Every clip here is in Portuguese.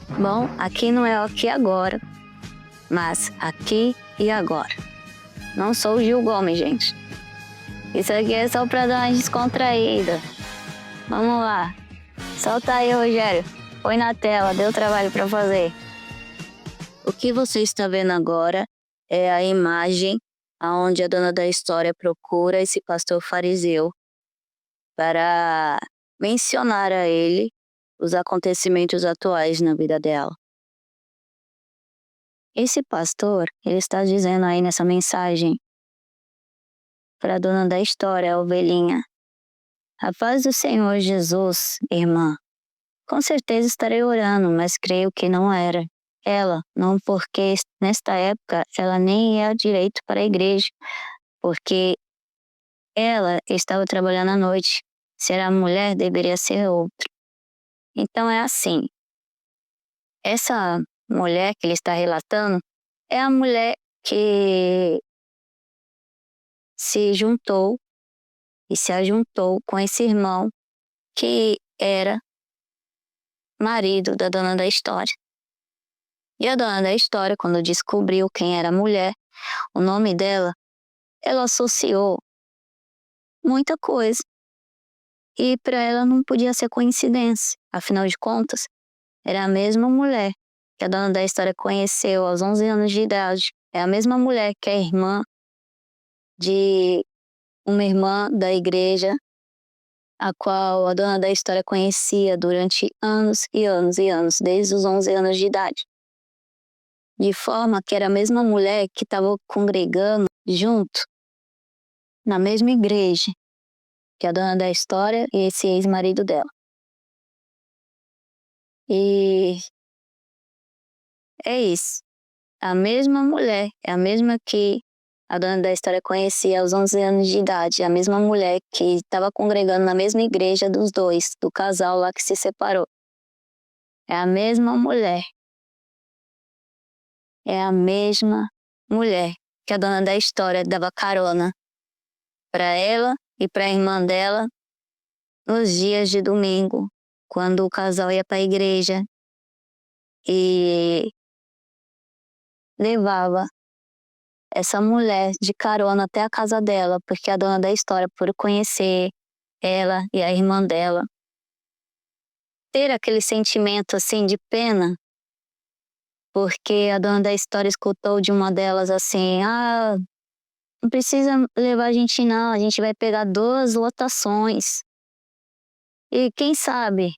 Bom, aqui não é o aqui e agora, mas aqui e agora. Não sou o Gil Gomes, gente. Isso aqui é só pra dar uma descontraída. Vamos lá. Solta aí, Rogério. Põe na tela, deu trabalho pra fazer. O que você está vendo agora é a imagem onde a dona da história procura esse pastor fariseu para mencionar a ele os acontecimentos atuais na vida dela. Esse pastor, ele está dizendo aí nessa mensagem para a dona da história, a ovelhinha: a paz do Senhor Jesus, irmã. Com certeza estarei orando, mas creio que não era ela, não, porque nesta época ela nem ia direito para a igreja, porque ela estava trabalhando à noite. Se era mulher, deveria ser outra. Então é assim, essa mulher que ele está relatando é a mulher que se juntou e se ajuntou com esse irmão que era marido da dona da história. E a dona da história, quando descobriu quem era a mulher, o nome dela, ela associou muita coisa. E para ela não podia ser coincidência. Afinal de contas, era a mesma mulher que a dona da história conheceu aos 11 anos de idade. É a mesma mulher que é irmã de uma irmã da igreja, a qual a dona da história conhecia durante anos e anos e anos, desde os 11 anos de idade. De forma que era a mesma mulher que estava congregando junto, na mesma igreja, que a dona da história e esse ex-marido dela. E é isso. A mesma mulher, é a mesma que a dona da história conhecia aos 11 anos de idade, a mesma mulher que estava congregando na mesma igreja dos dois, do casal lá que se separou. É a mesma mulher. É a mesma mulher que a dona da história dava carona para ela e para a irmã dela nos dias de domingo, quando o casal ia para a igreja e levava essa mulher de carona até a casa dela, porque a dona da história, por conhecer ela e a irmã dela, ter aquele sentimento assim de pena, porque a dona da história escutou de uma delas assim: ah, não precisa levar a gente não, a gente vai pegar 2 lotações. E quem sabe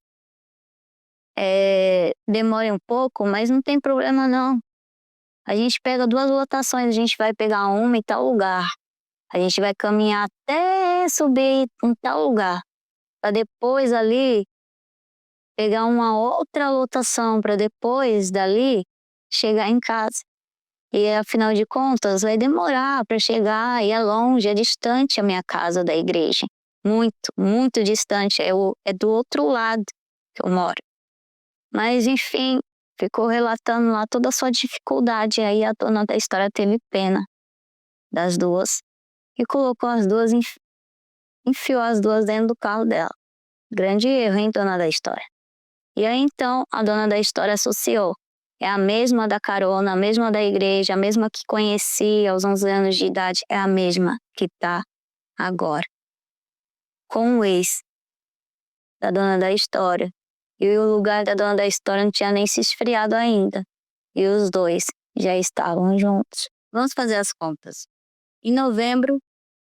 demore um pouco, mas não tem problema não. A gente pega 2 lotações, a gente vai pegar uma em tal lugar. A gente vai caminhar até subir em tal lugar, para depois ali pegar uma outra lotação, para depois dali chegar em casa. E afinal de contas vai demorar para chegar, e é longe, é distante a minha casa da igreja. Muito, muito distante, é do outro lado que eu moro. Mas enfim, ficou relatando lá toda a sua dificuldade, e aí a dona da história teve pena das duas e colocou as duas, enfiou as duas dentro do carro dela. Grande erro, hein, dona da história? E aí então a dona da história associou. É a mesma da carona, a mesma da igreja, a mesma que conhecia aos 11 anos de idade, é a mesma que tá agora com o ex da dona da história. E o lugar da dona da história não tinha nem se esfriado ainda. E os dois já estavam juntos. Vamos fazer as contas. Em novembro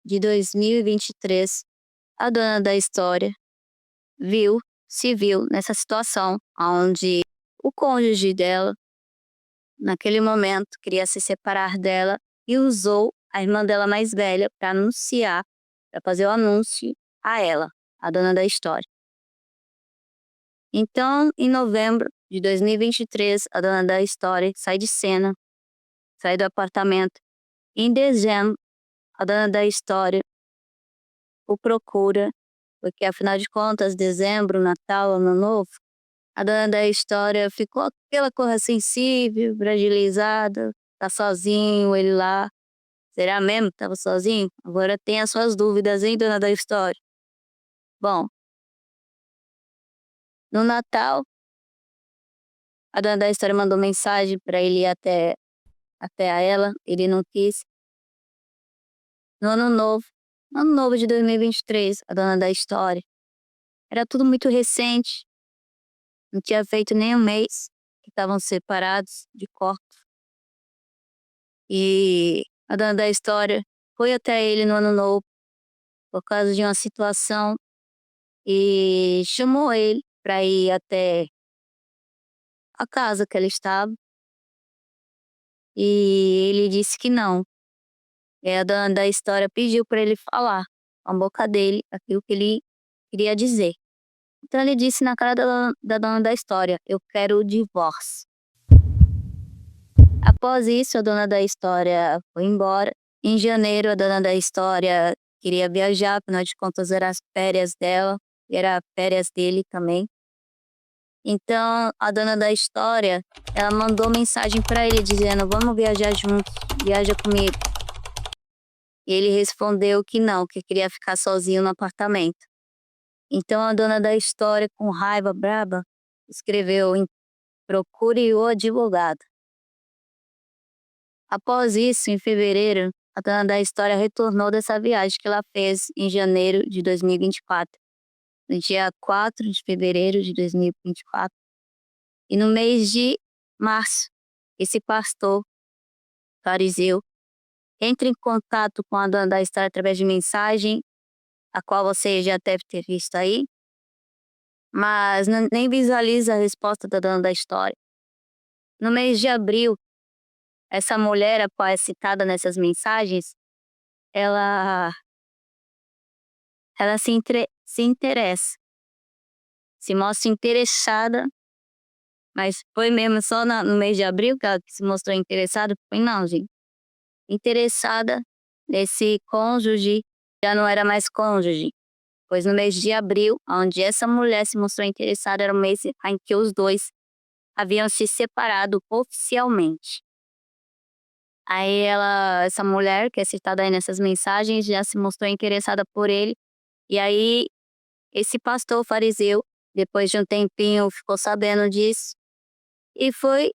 de 2023, a dona da história se viu nessa situação onde o cônjuge dela, naquele momento, queria se separar dela e usou a irmã dela mais velha para anunciar, para fazer o anúncio a ela, a dona da história. Então, em novembro de 2023, a dona da história sai de cena, sai do apartamento. Em dezembro, a dona da história o procura, porque afinal de contas, dezembro, Natal, Ano Novo, a dona da história ficou aquela coisa sensível, fragilizada, tá sozinho, ele lá. Será mesmo que tava sozinho? Agora tem as suas dúvidas, hein, dona da história? Bom, no Natal, A dona da história mandou mensagem para ele ir até a ela, ele não quis. No ano novo de 2023, a dona da história. Era tudo muito recente, não tinha feito nem um mês que estavam separados de corpo. E a dona da história foi até ele no ano novo por causa de uma situação e chamou ele para ir até a casa que ela estava. E ele disse que não. E a dona da história pediu para ele falar com a boca dele aquilo que ele queria dizer. Então ele disse na cara da dona da história: eu quero o divórcio. Após isso, a dona da história foi embora. Em janeiro, a dona da história queria viajar, afinal de contas eram as férias dela, e era férias dele também. Então, a dona da história, ela mandou mensagem para ele dizendo: vamos viajar juntos, viaja comigo. E ele respondeu que não, que queria ficar sozinho no apartamento. Então, a dona da história, com raiva braba, escreveu: procure o advogado. Após isso, em fevereiro, a dona da história retornou dessa viagem que ela fez em janeiro de 2024, no dia 4 de fevereiro de 2024. E no mês de março, esse pastor fariseu entra em contato com a dona da história através de mensagem, a qual você já deve ter visto aí, mas nem visualiza a resposta da dona da história. No mês de abril, essa mulher, a qual é citada nessas mensagens, ela se interessa, se mostra interessada, mas foi mesmo só no mês de abril que ela se mostrou interessada? Foi não, gente. Interessada nesse cônjuge, já não era mais cônjuge, pois no mês de abril, onde essa mulher se mostrou interessada, era o mês em que os dois haviam se separado oficialmente. Aí essa mulher, que é citada aí nessas mensagens, já se mostrou interessada por ele, e aí esse pastor fariseu, depois de um tempinho, ficou sabendo disso e foi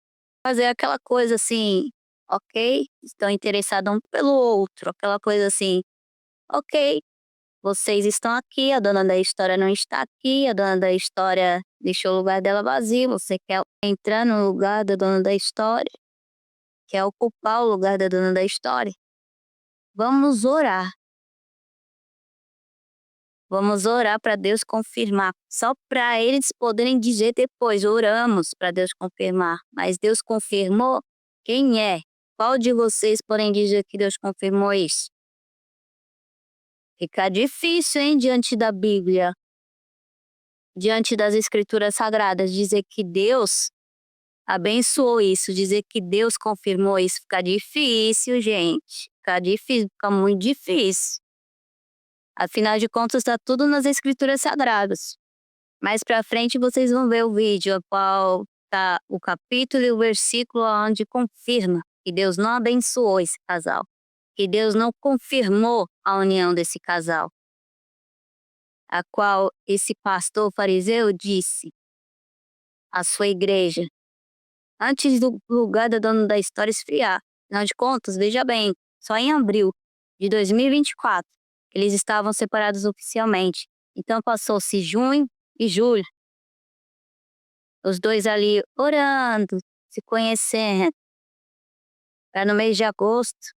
fazer aquela coisa assim: ok, estão interessados um pelo outro, aquela coisa assim: ok, vocês estão aqui, a dona da história não está aqui, a dona da história deixou o lugar dela vazio, você quer entrar no lugar da dona da história, quer ocupar o lugar da dona da história? Vamos orar. Vamos orar para Deus confirmar, só para eles poderem dizer depois: oramos para Deus confirmar. Mas Deus confirmou? Quem é? Qual de vocês podem dizer que Deus confirmou isso? Fica difícil, hein, diante da Bíblia, diante das Escrituras Sagradas, dizer que Deus abençoou isso, dizer que Deus confirmou isso. Fica difícil, gente. Fica difícil, fica muito difícil. Afinal de contas, está tudo nas Escrituras Sagradas. Mais pra frente vocês vão ver o vídeo, a qual tá o capítulo e o versículo onde confirma que Deus não abençoou esse casal, que Deus não confirmou a união desse casal, a qual esse pastor fariseu disse à sua igreja, antes do lugar da dona da história esfriar. Afinal de contas, veja bem, só em abril de 2024 eles estavam separados oficialmente. Então passou-se junho e julho, os dois ali orando, se conhecendo. Para no mês de agosto,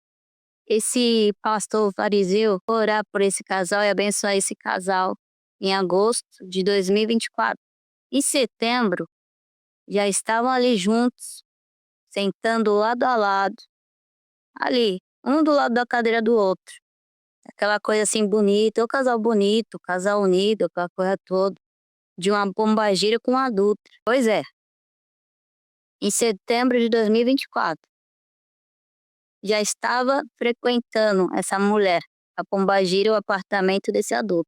esse pastor fariseu orar por esse casal e abençoar esse casal em agosto de 2024. Em setembro, já estavam ali juntos, sentando lado a lado, ali, um do lado da cadeira do outro. Aquela coisa assim bonita, o casal bonito, o casal unido, aquela coisa toda, de uma pombagira com um adulto. Pois é, em setembro de 2024, já estava frequentando essa mulher, a pombagira, o apartamento desse adulto.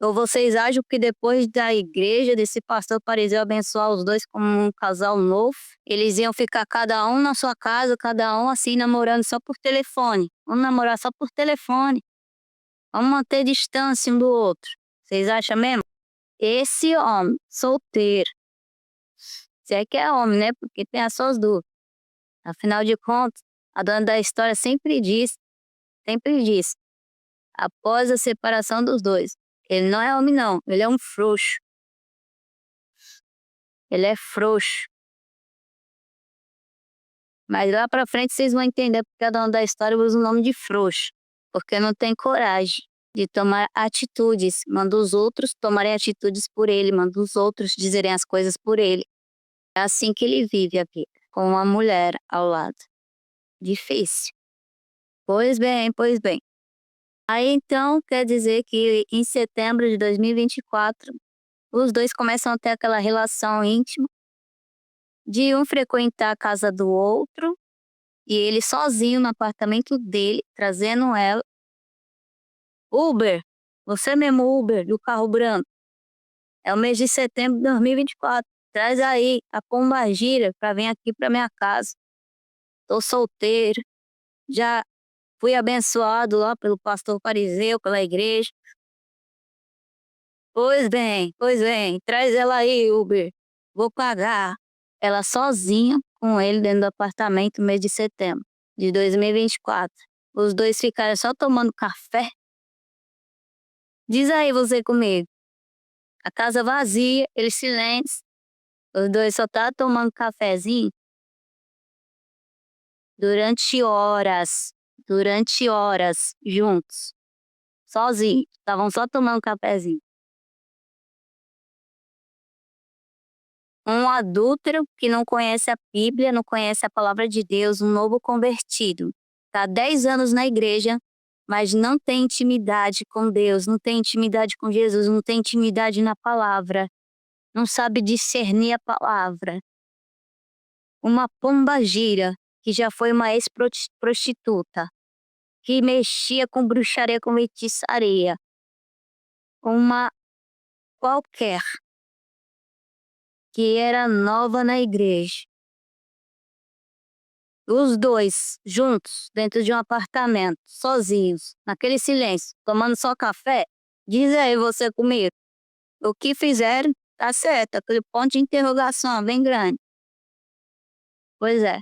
Ou vocês acham que depois da igreja, desse pastor fariseu abençoar os dois como um casal novo, eles iam ficar cada um na sua casa, cada um assim namorando só por telefone? Vamos namorar só por telefone. Vamos manter distância um do outro. Vocês acham mesmo? Esse homem solteiro, Se é que é homem, né? Porque tem as suas dúvidas. Afinal de contas, a dona da história sempre diz, após a separação dos dois, ele não é homem não, ele é um frouxo. Ele é frouxo. Mas lá pra frente vocês vão entender porque a dona da história usa o nome de frouxo. Porque não tem coragem de tomar atitudes, manda os outros tomarem atitudes por ele, manda os outros dizerem as coisas por ele. É assim que ele vive a vida, com uma mulher ao lado. Difícil. Pois bem, pois bem. Aí então quer dizer que em setembro de 2024, os dois começam a ter aquela relação íntima, de um frequentar a casa do outro, e ele sozinho no apartamento dele, trazendo ela. Uber, você mesmo Uber, do carro branco. É o mês de setembro de 2024. Traz aí a pombagira para vir aqui para minha casa. Tô solteiro, já fui abençoado lá pelo pastor fariseu, pela igreja. Pois bem, traz ela aí, Uber. Vou pagar. Ela sozinha com ele dentro do apartamento no mês de setembro de 2024. Os dois ficaram só tomando café. Diz aí você comigo. A casa vazia, ele silêncio. Os dois só tá tomando cafezinho durante horas juntos, sozinhos. Estavam só tomando cafezinho. Um adúltero que não conhece a Bíblia, não conhece a palavra de Deus, um novo convertido. Está há 10 anos na igreja, mas não tem intimidade com Deus, não tem intimidade com Jesus, não tem intimidade na palavra, não sabe discernir a palavra. Uma pombagira, que já foi uma ex-prostituta, que mexia com bruxaria, com feitiçaria. Uma qualquer, que era nova na igreja. Os dois, juntos, dentro de um apartamento, sozinhos, naquele silêncio, tomando só café. Diz aí você comigo, o que fizeram tá certo, aquele ponto de interrogação bem grande. Pois é,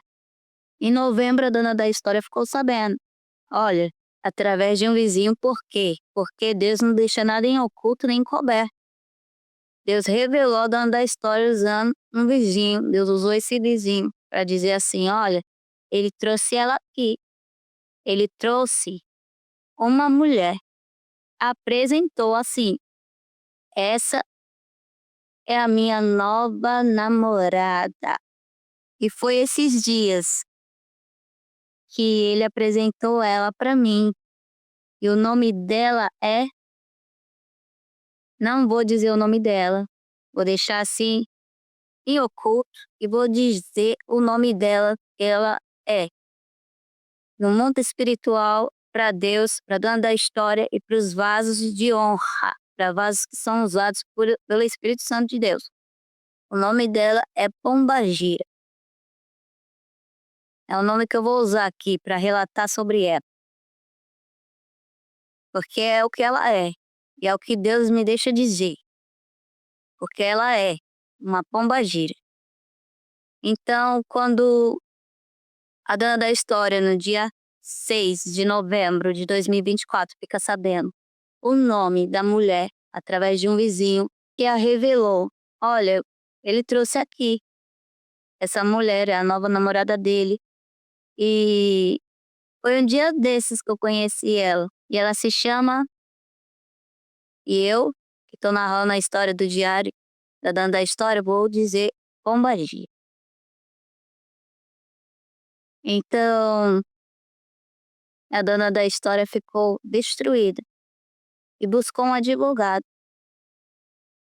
em novembro a dona da história ficou sabendo. Olha, através de um vizinho, por quê? Porque Deus não deixa nada em oculto nem encoberto. Deus revelou a dona da história usando um vizinho. Deus usou esse vizinho para dizer assim, olha, ele trouxe ela aqui. Ele trouxe uma mulher. Apresentou assim, essa é a minha nova namorada. E foi esses dias que ele apresentou ela para mim. E o nome dela é... Não vou dizer o nome dela. Vou deixar assim em oculto e vou dizer o nome dela, que ela é. No mundo espiritual, para Deus, para a dona da história e para os vasos de honra, para vasos que são usados pelo Espírito Santo de Deus. O nome dela é Pombagira. É o nome que eu vou usar aqui para relatar sobre ela. Porque é o que ela é. E é o que Deus me deixa dizer. Porque ela é uma pombagira. Então, quando a dona da história, no dia 6 de novembro de 2024, fica sabendo o nome da mulher através de um vizinho que a revelou. Olha, ele trouxe aqui. Essa mulher é a nova namorada dele. E foi um dia desses que eu conheci ela. E ela se chama... E eu, que estou narrando a história do diário da dona da história, vou dizer Pombagira. Então, a dona da história ficou destruída e buscou um advogado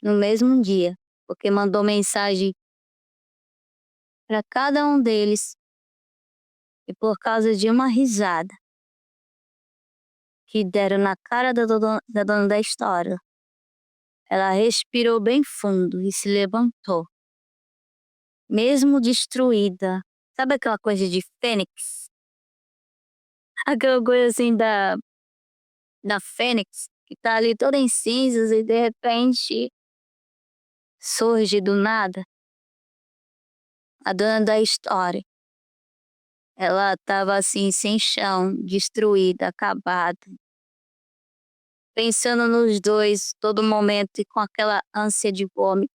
no mesmo dia, porque mandou mensagem para cada um deles e por causa de uma risada que deram na cara da dona da história, ela respirou bem fundo e se levantou, mesmo destruída. Sabe aquela coisa de fênix? Aquela coisa assim da fênix, que tá ali toda em cinzas e de repente surge do nada. a dona da história, ela estava assim, sem chão, destruída, acabada, pensando nos dois todo momento e com aquela ânsia de vômito,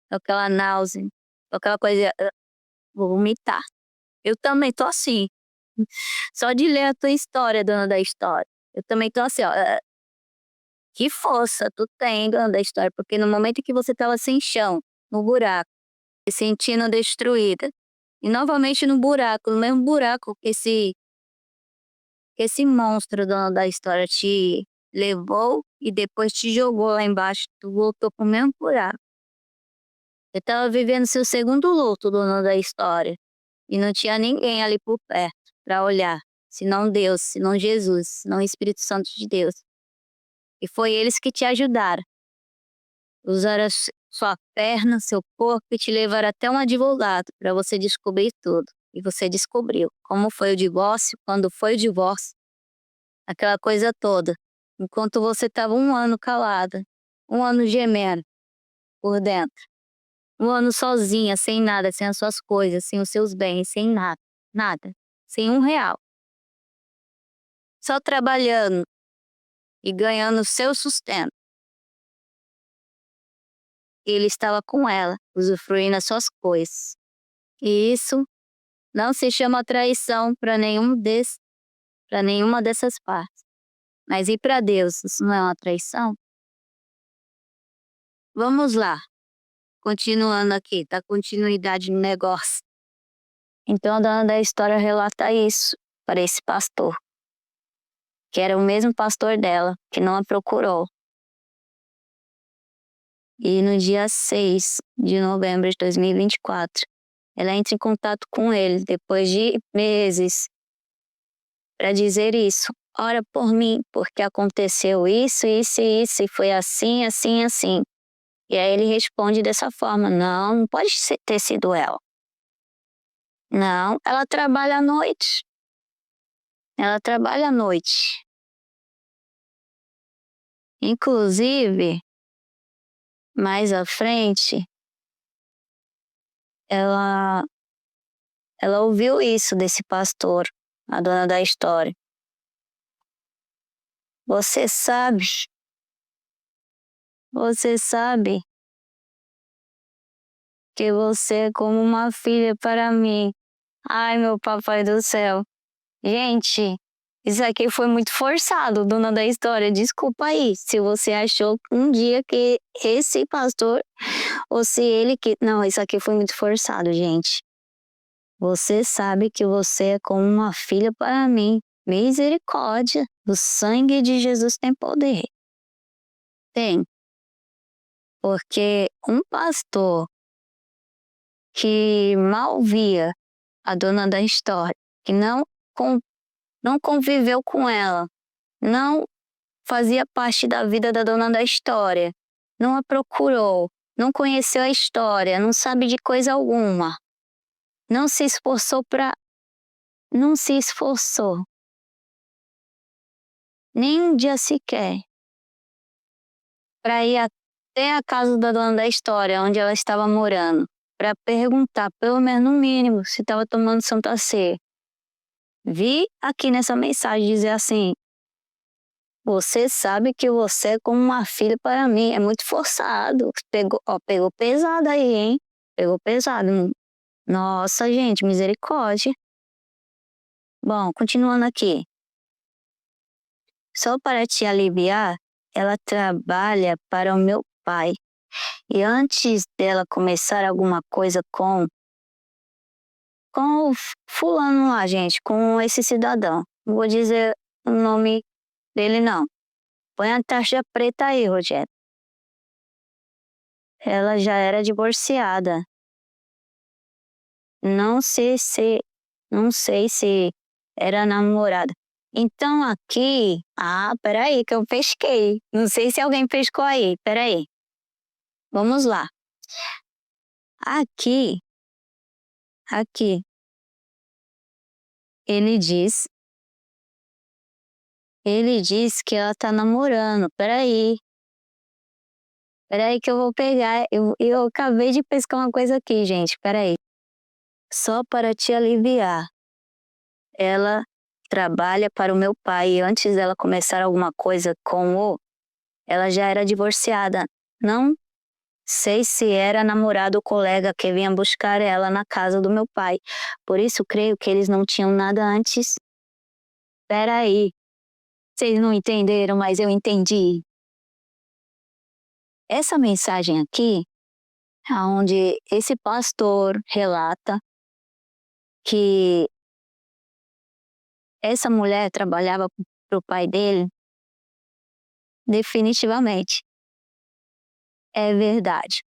com aquela náusea, com aquela coisa, vou vomitar. Eu também tô assim, só de ler a tua história, dona da história. Eu também tô assim, ó, que força tu tem, dona da história, porque no momento em que você estava sem chão, no buraco, se sentindo destruída, e novamente no buraco, no mesmo buraco que esse monstro, dona da história, te levou e depois te jogou lá embaixo, tu voltou pro mesmo buraco. Você estava vivendo seu segundo luto, dona da história, e não tinha ninguém ali por perto para olhar, senão Deus, senão Jesus, senão o Espírito Santo de Deus. E foi eles que te ajudaram. Usaram sua perna, seu corpo e te levaram até um advogado para você descobrir tudo. E você descobriu como foi o divórcio, quando foi o divórcio, aquela coisa toda. Enquanto você estava 1 ano calada, 1 ano gemendo por dentro, 1 ano sozinha, sem nada, sem as suas coisas, sem os seus bens, sem nada, nada, sem R$ 1. Só trabalhando e ganhando o seu sustento. Ele estava com ela, usufruindo as suas coisas. E isso não se chama traição para nenhuma dessas partes. Mas e para Deus, isso não é uma traição? Vamos lá, continuando aqui, tá continuidade no negócio. Então a dona da história relata isso para esse pastor, que era o mesmo pastor dela, que não a procurou. E no dia 6 de novembro de 2024, ela entra em contato com ele, depois de meses, para dizer isso. Ora por mim, porque aconteceu isso, isso e isso, e foi assim, assim, assim. E aí ele responde dessa forma: não pode ter sido ela. Não, ela trabalha à noite. Ela trabalha à noite. Inclusive, mais à frente, ela, ela ouviu isso desse pastor, a dona da história. Você sabe que você é como uma filha para mim. Ai, meu papai do céu. Gente, isso aqui foi muito forçado, dona da história. Desculpa aí, se você achou um dia que esse pastor, ou se ele que... Não, isso aqui foi muito forçado, gente. Você sabe que você é como uma filha para mim. Misericórdia, o sangue de Jesus tem poder. Tem. Porque um pastor que mal via a dona da história, que não conviveu com ela, não fazia parte da vida da dona da história, não a procurou, não conheceu a história, não sabe de coisa alguma, não se esforçou nem um dia sequer para ir até a casa da dona da história, onde ela estava morando, para perguntar, pelo menos no mínimo, se estava tomando Santa Ceia. Vi aqui nessa mensagem dizer assim: você sabe que você é como uma filha para mim. É muito forçado. Pegou pesado aí, hein? Pegou pesado. Nossa, gente, misericórdia. Bom, continuando aqui. Só para te aliviar, ela trabalha para o meu pai. E antes dela começar alguma coisa com o fulano lá, gente, com esse cidadão. Não vou dizer o nome dele, não. Põe a taxa preta aí, Rogério. Ela já era divorciada. Não sei se era namorada. Então aqui, peraí que eu pesquei. Não sei se alguém pescou aí, peraí. Vamos lá. Aqui, ele diz que ela tá namorando. Peraí que eu vou pegar. Eu acabei de pescar uma coisa aqui, gente, peraí. Só para te aliviar, ela trabalha para o meu pai e antes dela começar alguma coisa ela já era divorciada. Não sei se era namorado ou colega que vinha buscar ela na casa do meu pai. Por isso creio que eles não tinham nada antes. Espera aí, vocês não entenderam, mas eu entendi. Essa mensagem aqui, onde esse pastor relata que essa mulher trabalhava para o pai dele, definitivamente é verdade.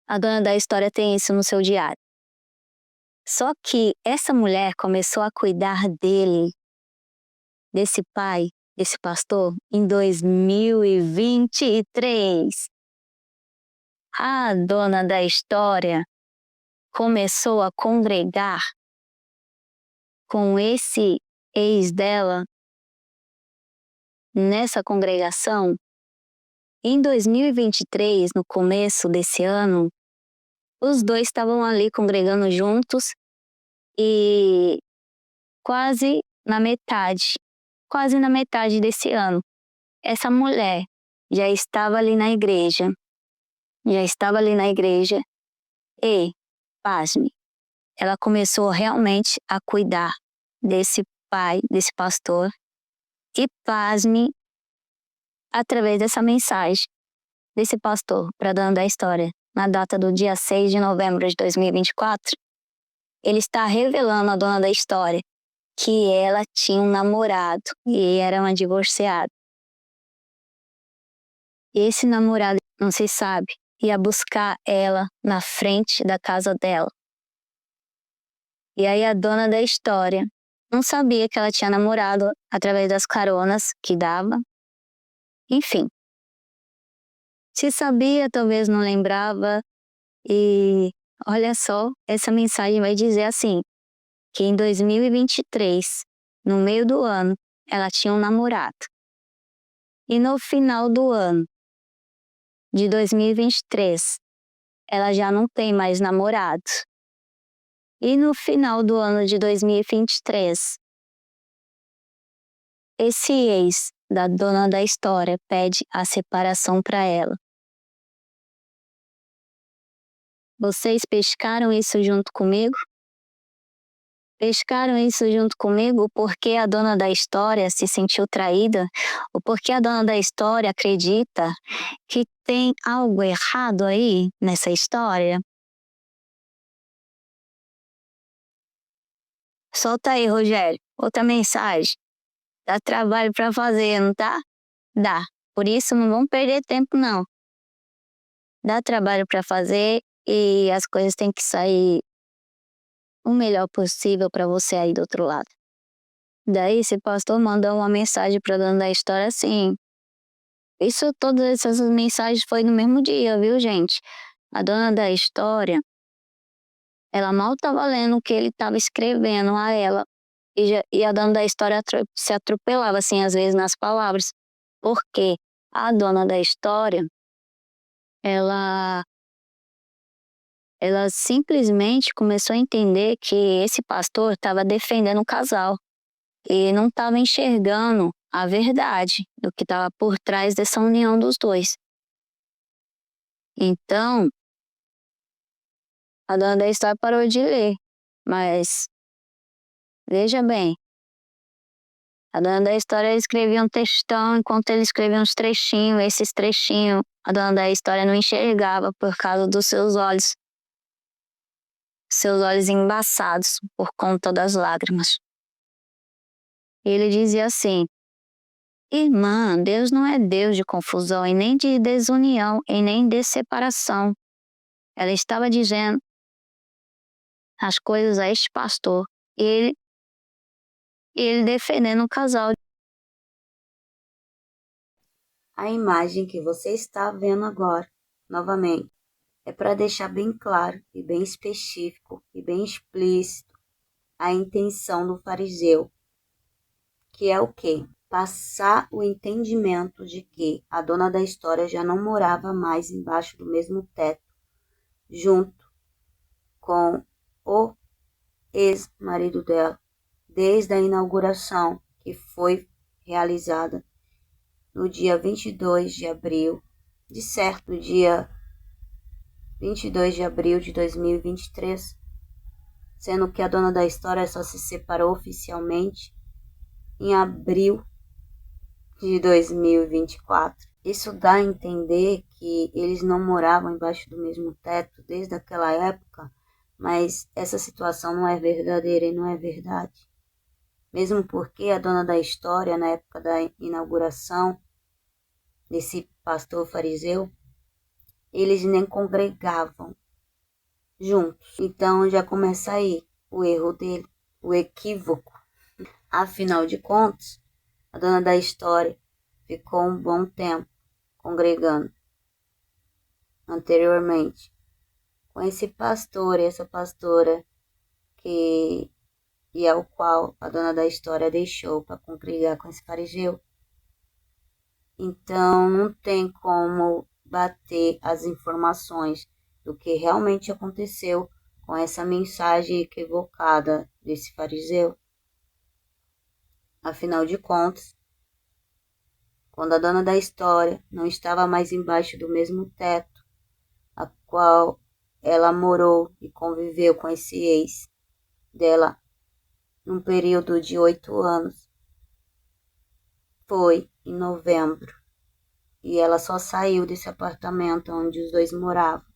A dona da história tem isso no seu diário. Só que essa mulher começou a cuidar dele, desse pai, desse pastor, em 2023. A dona da história começou a congregar com esse ex dela nessa congregação. Em 2023, no começo desse ano, os dois estavam ali congregando juntos e quase na metade desse ano, essa mulher já estava ali na igreja e, pasme, ela começou realmente a cuidar desse pai, desse pastor, e pasme, através dessa mensagem desse pastor para a dona da história, na data do dia 6 de novembro de 2024, ele está revelando à dona da história que ela tinha um namorado e era uma divorciada. E esse namorado, não se sabe, ia buscar ela na frente da casa dela. E aí a dona da história não sabia que ela tinha namorado através das caronas que dava. Enfim. Se sabia, talvez não lembrava. E olha só, essa mensagem vai dizer assim, que em 2023, no meio do ano, ela tinha um namorado. E no final do ano de 2023, ela já não tem mais namorado. E no final do ano de 2023, esse ex da dona da história pede a separação para ela. Vocês pescaram isso junto comigo? Pescaram isso junto comigo porque a dona da história se sentiu traída? Ou porque a dona da história acredita que tem algo errado aí nessa história? Solta aí, Rogério. Outra mensagem. Dá trabalho para fazer, não tá? Dá. Por isso não vamos perder tempo, não. Dá trabalho para fazer e as coisas têm que sair o melhor possível para você aí do outro lado. Daí esse pastor mandou uma mensagem para dona da história assim. Todas essas mensagens foi no mesmo dia, viu, gente? A dona da história, ela mal estava lendo o que ele estava escrevendo a ela. E a dona da história se atropelava, assim, às vezes nas palavras. Porque a dona da história, ela simplesmente começou a entender que esse pastor estava defendendo o casal e não estava enxergando a verdade do que estava por trás dessa união dos dois. Então, a dona da história parou de ler, mas veja bem, a dona da história escrevia um textão enquanto ele escrevia uns trechinhos, esses trechinhos a dona da história não enxergava por causa dos seus olhos embaçados por conta das lágrimas. Ele dizia assim: irmã, Deus não é Deus de confusão e nem de desunião e nem de separação. Ela estava dizendo as coisas a este pastor, ele defendendo o casal. A imagem que você está vendo agora, novamente, é para deixar bem claro e bem específico e bem explícito a intenção do fariseu, que é o quê? Passar o entendimento de que a dona da história já não morava mais embaixo do mesmo teto, junto com o ex-marido dela, desde a inauguração que foi realizada no dia 22 de abril, de certo, no dia 22 de abril de 2023, sendo que a dona da história só se separou oficialmente em abril de 2024. Isso dá a entender que eles não moravam embaixo do mesmo teto desde aquela época, mas essa situação não é verdadeira e não é verdade. Mesmo porque a dona da história, na época da inauguração desse pastor fariseu, eles nem congregavam juntos. Então já começa aí o erro dele, o equívoco. Afinal de contas, a dona da história ficou um bom tempo congregando anteriormente com esse pastor e essa pastora e ao qual a dona da história deixou para congregar com esse fariseu. Então não tem como bater as informações do que realmente aconteceu com essa mensagem equivocada desse fariseu. Afinal de contas, quando a dona da história não estava mais embaixo do mesmo teto, a qual ela morou e conviveu com esse ex dela num período de 8 anos, foi em novembro, e ela só saiu desse apartamento onde os dois moravam.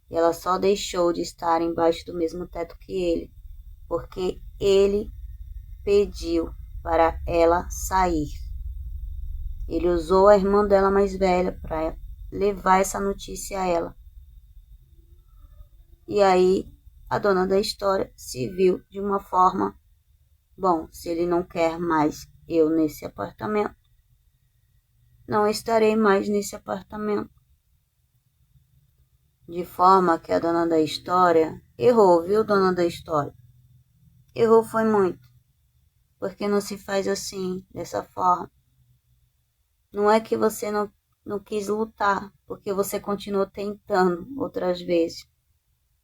E ela só deixou de estar embaixo do mesmo teto que ele, porque ele pediu para ela sair. Ele usou a irmã dela mais velha para levar essa notícia a ela. E aí a dona da história se viu de uma forma: bom, se ele não quer mais eu nesse apartamento, não estarei mais nesse apartamento. De forma que a dona da história errou, viu, dona da história? Errou foi muito. Porque não se faz assim, dessa forma. Não é que você não quis lutar, porque você continuou tentando outras vezes.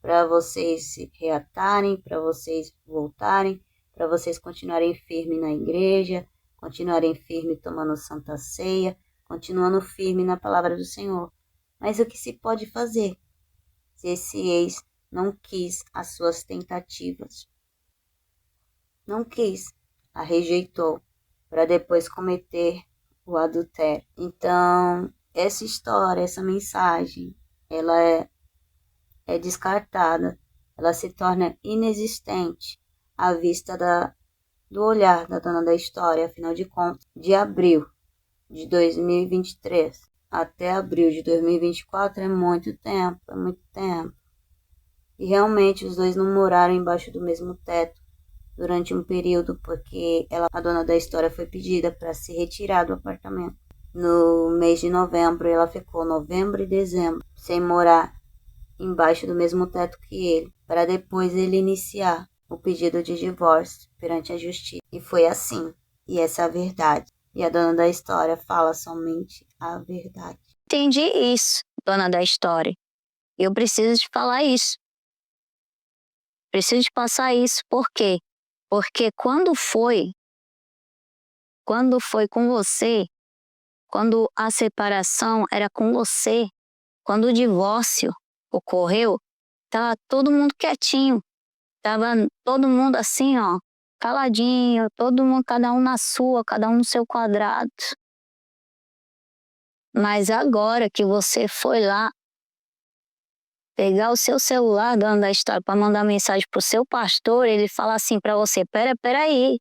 Para vocês se reatarem, para vocês voltarem, para vocês continuarem firme na igreja, continuarem firme tomando Santa Ceia, continuando firme na palavra do Senhor. Mas o que se pode fazer se esse ex não quis as suas tentativas? Não quis, a rejeitou, para depois cometer o adultério. Então, essa história, essa mensagem, ela é descartada, ela se torna inexistente à vista do olhar da dona da história. Afinal de contas, de abril de 2023 até abril de 2024 é muito tempo, é muito tempo. E realmente os dois não moraram embaixo do mesmo teto durante um período, porque a dona da história foi pedida para se retirar do apartamento. No mês de novembro, ela ficou novembro e dezembro sem morar embaixo do mesmo teto que ele, para depois ele iniciar o pedido de divórcio perante a justiça. E foi assim, e essa é a verdade. E a dona da história fala somente a verdade. Entendi isso, dona da história. Eu preciso te falar isso. Preciso te passar isso. Por quê? Porque quando foi com você, quando a separação era com você, quando o divórcio ocorreu, tava todo mundo quietinho. Tava todo mundo assim, ó, caladinho, todo mundo, cada um na sua, cada um no seu quadrado. Mas agora que você foi lá pegar o seu celular, dona da história, para mandar mensagem pro seu pastor, ele fala assim para você: peraí,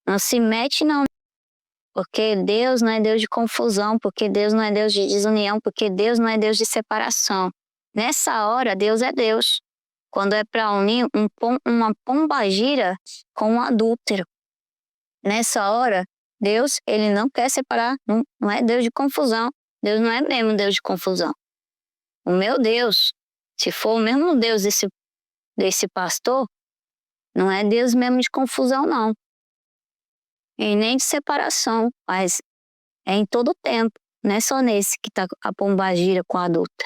não se mete não, porque Deus não é Deus de confusão, porque Deus não é Deus de desunião, porque Deus não é Deus de separação. Nessa hora, Deus é Deus. Quando é para unir uma pombagira com um adúltero. Nessa hora, Deus, ele não quer separar, não é Deus de confusão. Deus não é mesmo Deus de confusão. O meu Deus, se for o mesmo Deus desse pastor, não é Deus mesmo de confusão, não. E nem de separação, mas é em todo tempo. Não é só nesse que está a pombagira com a adulta.